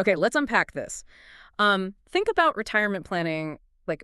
Okay, let's unpack this. Think about retirement planning, like,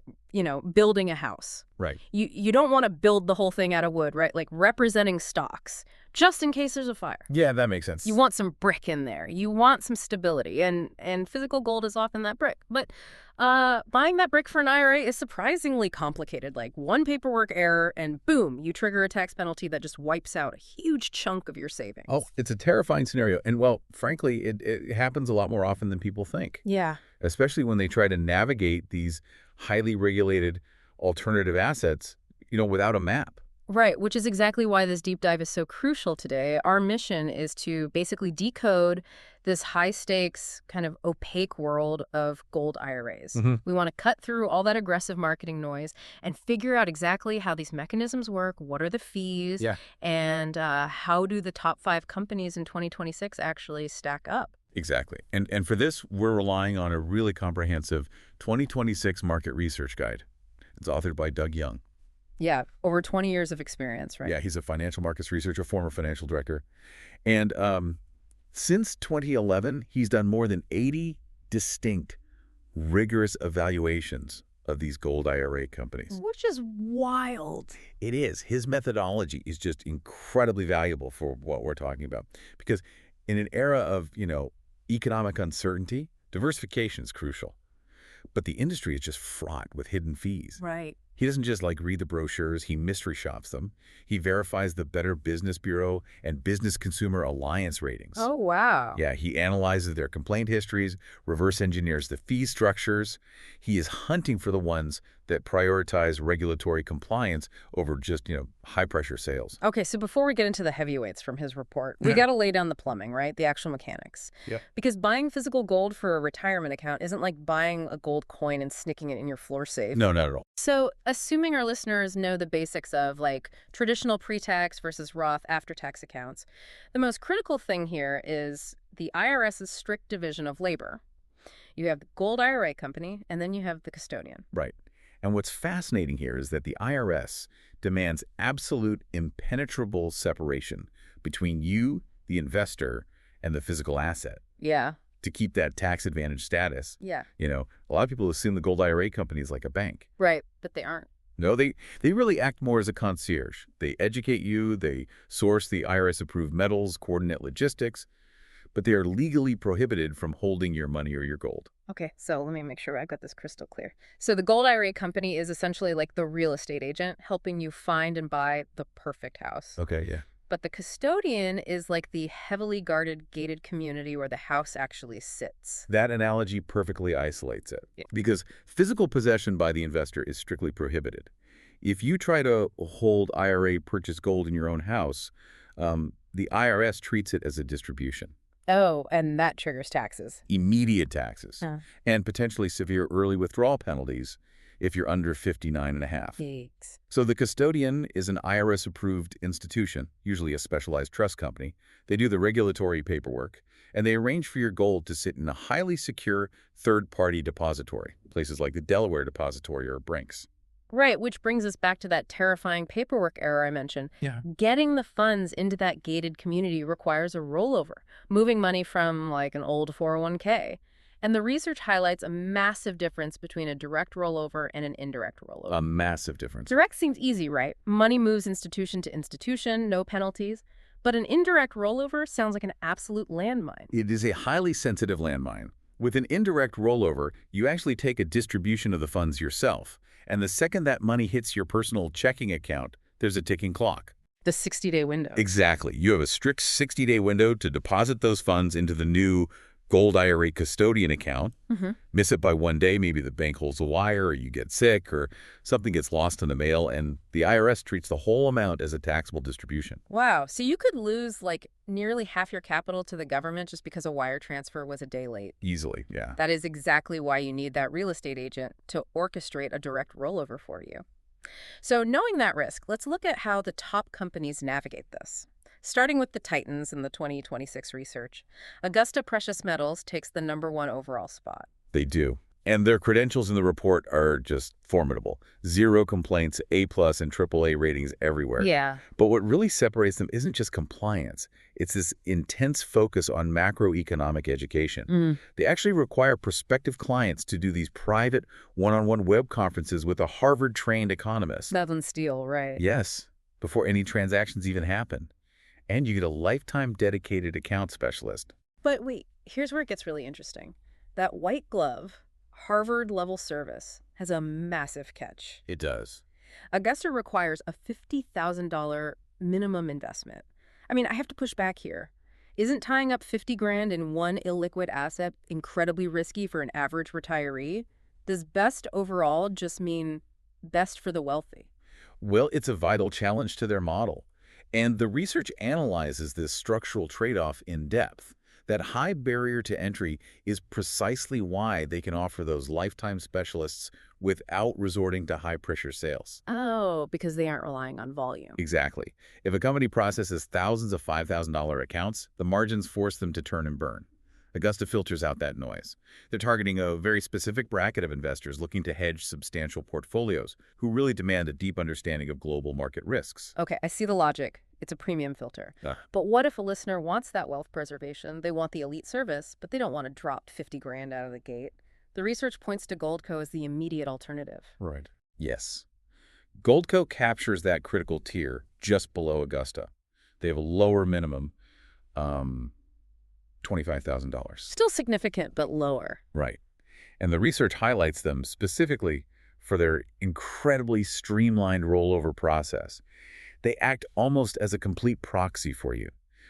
building a house. Right. You don't want to build the whole thing out of wood, right? Like representing stocks, just in case there's a fire. Yeah, that makes sense. You want some brick in there. You want some stability, and physical gold is often that brick. But buying that brick for an IRA is surprisingly complicated. Like one paperwork error, and boom, you trigger a tax penalty that just wipes out a huge chunk of your savings. Oh, it's a terrifying scenario. And, well, frankly, it happens a lot more often than people think. Yeah. Especially when they try to navigate these highly regulated alternative assets, without a map. Right, which is exactly why this deep dive is so crucial today. Our mission is to basically decode this high-stakes, kind of opaque world of gold IRAs. We want to cut through all that aggressive marketing noise and figure out exactly how these mechanisms work, what are the fees, and how do the top 5 companies in 2026 actually stack up. Exactly. And for this, we're relying on a really comprehensive 2026 market research guide. It's authored by Doug Young. Yeah, over 20 years of experience, right? Yeah, he's a financial markets researcher, former financial director. And since 2011, he's done more than 80 distinct, rigorous evaluations of these gold IRA companies. Which is wild. It is. His methodology is just incredibly valuable for what we're talking about. Because in an era of, economic uncertainty, diversification is crucial. But the industry is just fraught with hidden fees. Right. He doesn't just read the brochures, he mystery shops them. He verifies the Better Business Bureau and Business Consumer Alliance ratings. Oh, wow. Yeah, he analyzes their complaint histories, reverse engineers the fee structures. He is hunting for the ones that prioritize regulatory compliance over just, high-pressure sales. Okay, so before we get into the heavyweights from his report, we got to lay down the plumbing, right? The actual mechanics. Yeah. Because buying physical gold for a retirement account isn't like buying a gold coin and sticking it in your floor safe. No, not at all. So assuming our listeners know the basics of traditional pre-tax versus Roth after-tax accounts, the most critical thing here is the IRS's strict division of labor. You have the gold IRA company, and then you have the custodian. Right. And what's fascinating here is that the IRS demands absolute impenetrable separation between you, the investor, and the physical asset. Yeah. To keep that tax advantage status. Yeah. A lot of people assume the gold IRA company is like a bank. Right, but they aren't. No, they really act more as a concierge. They educate you, they source the IRS-approved metals, coordinate logistics, but they are legally prohibited from holding your money or your gold. Okay, so let me make sure I've got this crystal clear. So the gold IRA company is essentially like the real estate agent, helping you find and buy the perfect house. Okay, yeah. But the custodian is like the heavily guarded, gated community where the house actually sits. That analogy perfectly isolates it. Yeah. Because physical possession by the investor is strictly prohibited. If you try to hold IRA purchase gold in your own house, the IRS treats it as a distribution. Oh, and that triggers taxes. Immediate taxes. And potentially severe early withdrawal penalties if you're under 59.5. Yikes. So the custodian is an IRS-approved institution, usually a specialized trust company. They do the regulatory paperwork, and they arrange for your gold to sit in a highly secure third-party depository, places like the Delaware Depository or Brinks. Right, which brings us back to that terrifying paperwork error I mentioned. Yeah. Getting the funds into that gated community requires a rollover, moving money from an old 401k. And the research highlights a massive difference between a direct rollover and an indirect rollover. A massive difference. Direct seems easy, right? Money moves institution to institution, no penalties. But an indirect rollover sounds like an absolute landmine. It is a highly sensitive landmine. With an indirect rollover, you actually take a distribution of the funds yourself. And the second that money hits your personal checking account, there's a ticking clock. The 60-day window. Exactly. You have a strict 60-day window to deposit those funds into the new gold IRA custodian account. Miss it by one day, maybe the bank holds a wire, or you get sick, or something gets lost in the mail, and the IRS treats the whole amount as a taxable distribution. Wow. So you could lose nearly half your capital to the government just because a wire transfer was a day late. Easily, yeah. That is exactly why you need that real estate agent to orchestrate a direct rollover for you. So knowing that risk, let's look at how the top companies navigate this. Starting with the titans in the 2026 research, Augusta Precious Metals takes the #1 overall spot. They do. And their credentials in the report are just formidable. 0 complaints, A+ and AAA ratings everywhere. Yeah. But what really separates them isn't just compliance. It's this intense focus on macroeconomic education. They actually require prospective clients to do these private one-on-one web conferences with a Harvard-trained economist. Southern Steel, right. Yes, before any transactions even happen. And you get a lifetime dedicated account specialist. But wait, here's where it gets really interesting. That white glove, Harvard-level service has a massive catch. It does. Augusta requires a $50,000 minimum investment. I mean, I have to push back here. Isn't tying up 50 grand in one illiquid asset incredibly risky for an average retiree? Does best overall just mean best for the wealthy? Well, it's a vital challenge to their model. And the research analyzes this structural trade-off in depth. That high barrier to entry is precisely why they can offer those lifetime specialists without resorting to high-pressure sales. Oh, because they aren't relying on volume. Exactly. If a company processes thousands of $5,000 accounts, the margins force them to turn and burn. Augusta filters out that noise. They're targeting a very specific bracket of investors looking to hedge substantial portfolios who really demand a deep understanding of global market risks. Okay, I see the logic. It's a premium filter. But what if a listener wants that wealth preservation? They want the elite service, but they don't want to drop 50 grand out of the gate. The research points to Goldco as the immediate alternative. Right. Yes. Goldco captures that critical tier just below Augusta. They have a lower minimum, $25,000. Still significant, but lower. Right. And the research highlights them specifically for their incredibly streamlined rollover process. They act almost as a complete proxy for you.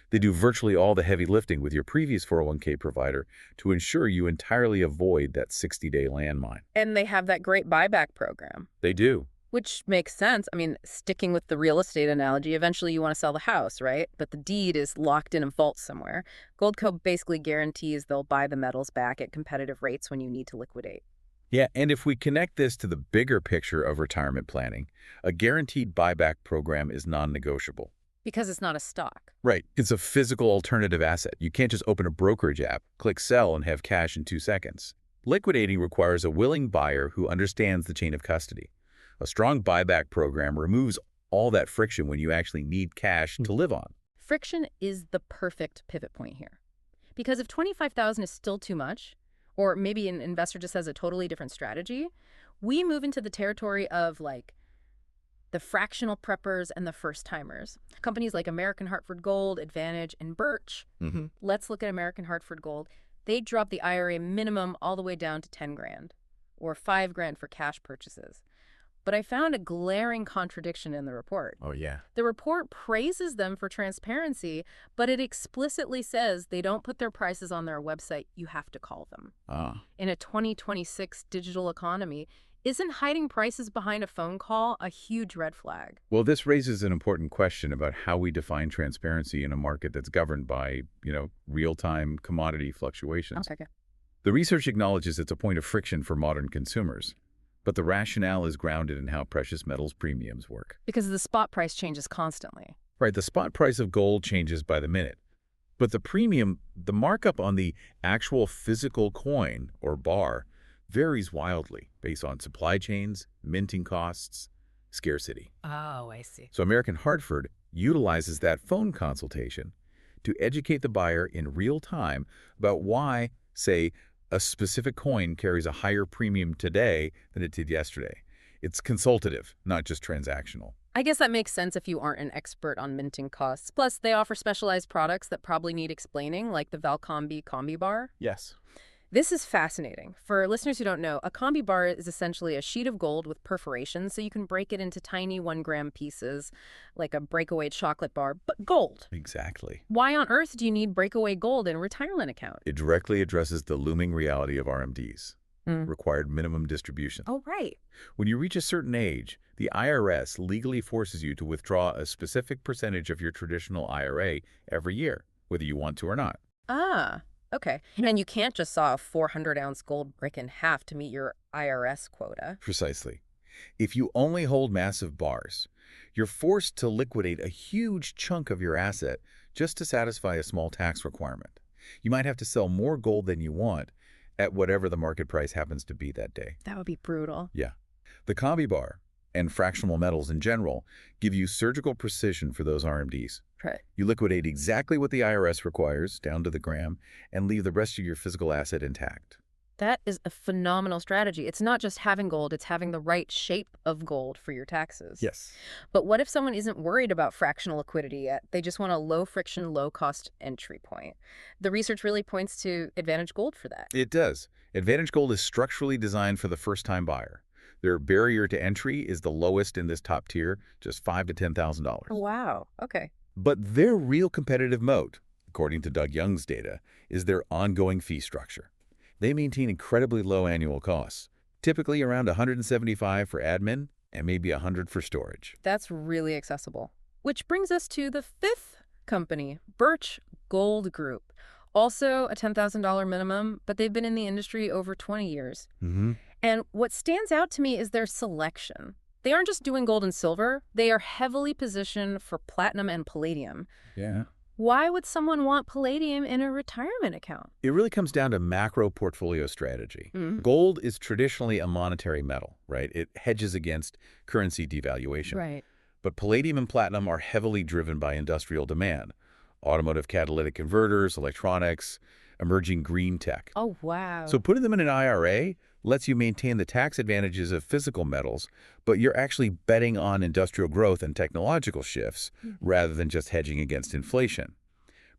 They do virtually all the heavy lifting with your previous 401k provider to ensure you entirely avoid that 60-day landmine. And they have that great buyback program. They do. Which makes sense. I mean, sticking with the real estate analogy, eventually you want to sell the house, right? But the deed is locked in a vault somewhere. Goldco basically guarantees they'll buy the metals back at competitive rates when you need to liquidate. Yeah, and if we connect this to the bigger picture of retirement planning, a guaranteed buyback program is non-negotiable. Because it's not a stock. Right. It's a physical alternative asset. You can't just open a brokerage app, click sell, and have cash in 2 seconds. Liquidating requires a willing buyer who understands the chain of custody. A strong buyback program removes all that friction when you actually need cash to live on. Friction is the perfect pivot point here. Because if $25,000 is still too much, or maybe an investor just has a totally different strategy, we move into the territory of like the fractional preppers and the first-timers. Companies like American Hartford Gold, Advantage, and Birch. Let's look at American Hartford Gold. They dropped the IRA minimum all the way down to 10 grand, or 5 grand for cash purchases. But I found a glaring contradiction in the report. Oh, yeah. The report praises them for transparency, but it explicitly says they don't put their prices on their website. You have to call them. In a 2026 digital economy, isn't hiding prices behind a phone call a huge red flag? Well, this raises an important question about how we define transparency in a market that's governed by, real-time commodity fluctuations. Okay. The research acknowledges it's a point of friction for modern consumers. But the rationale is grounded in how precious metals premiums work. Because the spot price changes constantly. Right, the spot price of gold changes by the minute. But the premium, the markup on the actual physical coin or bar, varies wildly based on supply chains, minting costs, scarcity. Oh, I see. So American Hartford utilizes that phone consultation to educate the buyer in real time about why, say, a specific coin carries a higher premium today than it did yesterday. It's consultative, not just transactional. I guess that makes sense if you aren't an expert on minting costs. Plus, they offer specialized products that probably need explaining, like the Valcombi Combi Bar. Yes. This is fascinating. For listeners who don't know, a combi bar is essentially a sheet of gold with perforations, so you can break it into tiny 1-gram pieces, like a breakaway chocolate bar, but gold. Exactly. Why on earth do you need breakaway gold in a retirement account? It directly addresses the looming reality of RMDs, required minimum distribution. Oh, right. When you reach a certain age, the IRS legally forces you to withdraw a specific percentage of your traditional IRA every year, whether you want to or not. Ah. Okay. And you can't just saw a 400-ounce gold brick in half to meet your IRS quota. Precisely. If you only hold massive bars, you're forced to liquidate a huge chunk of your asset just to satisfy a small tax requirement. You might have to sell more gold than you want, at whatever the market price happens to be that day. That would be brutal. Yeah. The combi bar and fractional metals in general give you surgical precision for those RMDs. Right. You liquidate exactly what the IRS requires, down to the gram, and leave the rest of your physical asset intact. That is a phenomenal strategy. It's not just having gold, it's having the right shape of gold for your taxes. Yes. But what if someone isn't worried about fractional liquidity yet? They just want a low-friction, low-cost entry point. The research really points to Advantage Gold for that. It does. Advantage Gold is structurally designed for the first-time buyer. Their barrier to entry is the lowest in this top tier, just $5,000 to $10,000. Wow. Okay. But their real competitive moat, according to Doug Young's data, is their ongoing fee structure. They maintain incredibly low annual costs, typically around $175 for admin and maybe $100 for storage. That's really accessible. Which brings us to the fifth company, Birch Gold Group. Also a $10,000 minimum, but they've been in the industry over 20 years. And what stands out to me is their selection. They aren't just doing gold and silver. They are heavily positioned for platinum and palladium. Yeah. Why would someone want palladium in a retirement account? It really comes down to macro portfolio strategy. Gold is traditionally a monetary metal, right? It hedges against currency devaluation. Right. But palladium and platinum are heavily driven by industrial demand. Automotive catalytic converters, electronics, emerging green tech. Oh, wow. So putting them in an IRA lets you maintain the tax advantages of physical metals, but you're actually betting on industrial growth and technological shifts rather than just hedging against inflation.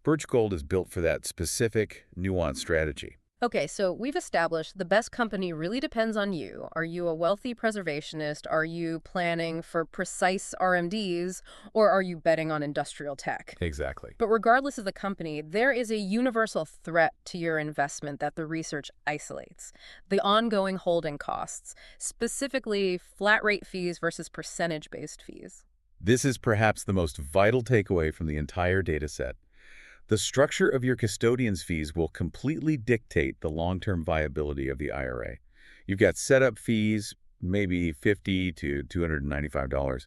Birch Gold is built for that specific, nuanced strategy. Okay, so we've established the best company really depends on you. Are you a wealthy preservationist? Are you planning for precise RMDs? Or are you betting on industrial tech? Exactly. But regardless of the company, there is a universal threat to your investment that the research isolates. The ongoing holding costs, specifically flat rate fees versus percentage-based fees. This is perhaps the most vital takeaway from the entire data set. The structure of your custodian's fees will completely dictate the long-term viability of the IRA. You've got setup fees, maybe $50 to $295,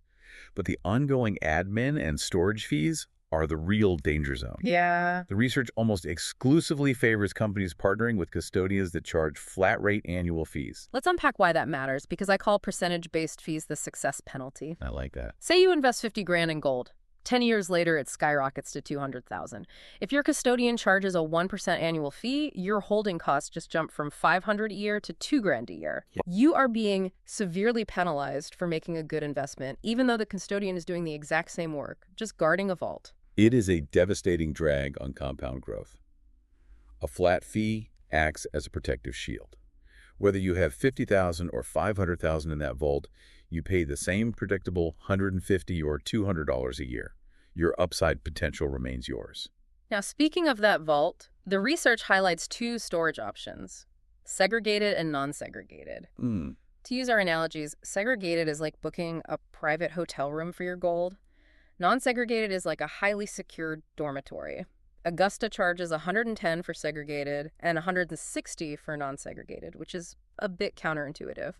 but the ongoing admin and storage fees are the real danger zone. Yeah. The research almost exclusively favors companies partnering with custodians that charge flat-rate annual fees. Let's unpack why that matters, because I call percentage-based fees the success penalty. I like that. Say you invest 50 grand in gold. 10 years later, it skyrockets to 200,000. If your custodian charges a 1% annual fee, your holding costs just jump from 500 a year to 2 grand a year. Yep. You are being severely penalized for making a good investment, even though the custodian is doing the exact same work, just guarding a vault. It is a devastating drag on compound growth. A flat fee acts as a protective shield. Whether you have $50,000 or $500,000 in that vault, you pay the same predictable $150 or $200 a year. Your upside potential remains yours. Now, speaking of that vault, the research highlights 2 storage options, segregated and non-segregated. To use our analogies, segregated is like booking a private hotel room for your gold. Non-segregated is like a highly secured dormitory. Augusta charges $110 for segregated and $160 for non-segregated, which is a bit counterintuitive.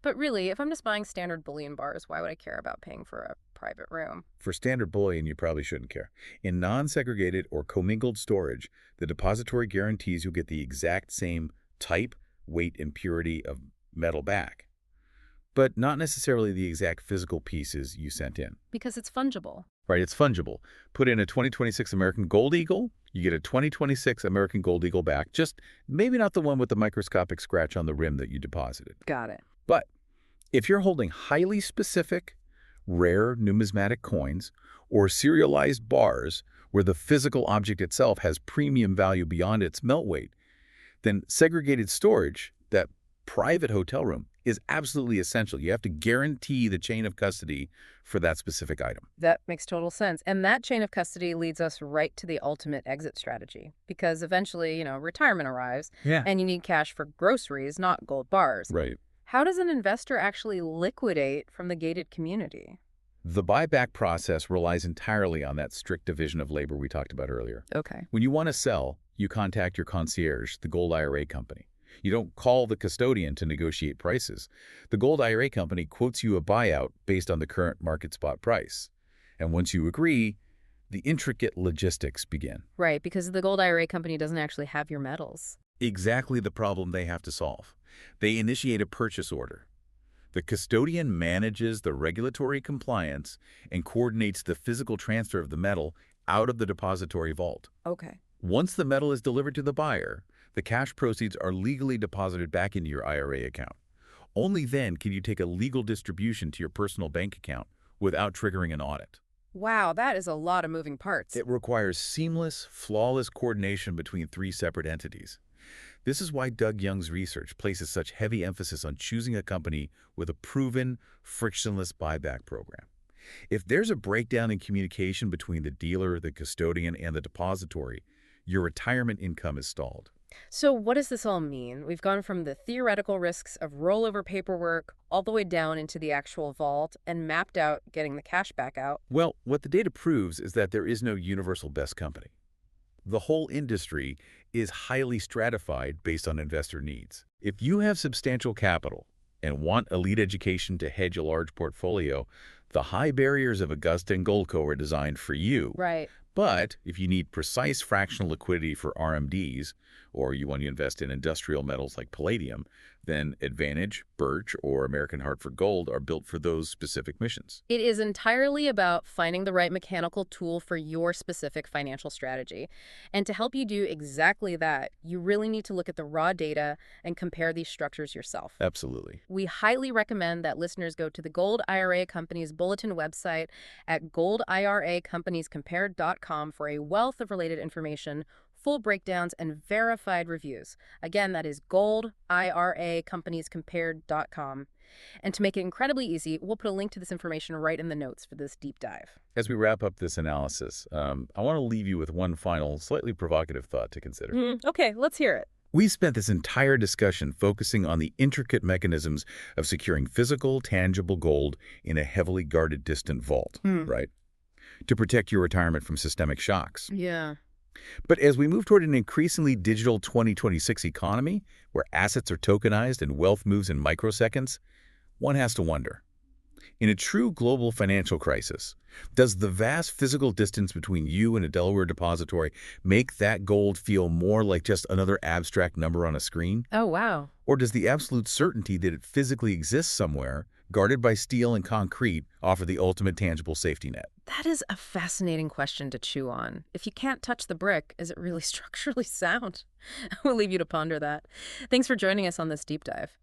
But really, if I'm just buying standard bullion bars, why would I care about paying for a private room? For standard bullion, you probably shouldn't care. In non-segregated or commingled storage, the depository guarantees you'll get the exact same type, weight, and purity of metal back, but not necessarily the exact physical pieces you sent in. Because it's fungible. Right, it's fungible. Put in a 2026 American Gold Eagle, you get a 2026 American Gold Eagle back, just maybe not the one with the microscopic scratch on the rim that you deposited. Got it. But if you're holding highly specific, rare numismatic coins or serialized bars where the physical object itself has premium value beyond its melt weight, then segregated storage, that private hotel room, is absolutely essential. You have to guarantee the chain of custody for that specific item. That makes total sense. And that chain of custody leads us right to the ultimate exit strategy. Because eventually, retirement arrives, and you need cash for groceries, not gold bars. Right. How does an investor actually liquidate from the gated community? The buyback process relies entirely on that strict division of labor we talked about earlier. Okay. When you want to sell, you contact your concierge, the Gold IRA company. You don't call the custodian to negotiate prices. The Gold IRA company quotes you a buyout based on the current market spot price. And once you agree, the intricate logistics begin. Right, because the Gold IRA company doesn't actually have your metals. Exactly the problem they have to solve. They initiate a purchase order. The custodian manages the regulatory compliance and coordinates the physical transfer of the metal out of the depository vault. Okay. Once the metal is delivered to the buyer, the cash proceeds are legally deposited back into your IRA account. Only then can you take a legal distribution to your personal bank account without triggering an audit. Wow, that is a lot of moving parts. It requires seamless, flawless coordination between three separate entities. This is why Doug Young's research places such heavy emphasis on choosing a company with a proven, frictionless buyback program. If there's a breakdown in communication between the dealer, the custodian, and the depository, your retirement income is stalled. So what does this all mean? We've gone from the theoretical risks of rollover paperwork all the way down into the actual vault and mapped out getting the cash back out. Well, what the data proves is that there is no universal best company. The whole industry is highly stratified based on investor needs. If you have substantial capital and want elite education to hedge a large portfolio, the high barriers of Augusta and Goldco are designed for you. Right. But if you need precise fractional liquidity for RMDs, or you want to invest in industrial metals like palladium, then Advantage, Birch, or American Hartford Gold are built for those specific missions. It is entirely about finding the right mechanical tool for your specific financial strategy. And to help you do exactly that, you really need to look at the raw data and compare these structures yourself. Absolutely. We highly recommend that listeners go to the Gold IRA Companies Bulletin website at goldiracompaniescompared.com for a wealth of related information, full breakdowns, and verified reviews. Again, that is goldiracompaniescompared.com. And to make it incredibly easy, we'll put a link to this information right in the notes for this deep dive. As we wrap up this analysis, I want to leave you with one final, slightly provocative thought to consider. Okay, let's hear it. We spent this entire discussion focusing on the intricate mechanisms of securing physical, tangible gold in a heavily guarded, distant vault, right? To protect your retirement from systemic shocks. Yeah. But as we move toward an increasingly digital 2026 economy, where assets are tokenized and wealth moves in microseconds, one has to wonder, in a true global financial crisis, does the vast physical distance between you and a Delaware depository make that gold feel more like just another abstract number on a screen? Oh, wow. Or does the absolute certainty that it physically exists somewhere, guarded by steel and concrete, offer the ultimate tangible safety net? That is a fascinating question to chew on. If you can't touch the brick, is it really structurally sound? We'll leave you to ponder that. Thanks for joining us on this deep dive.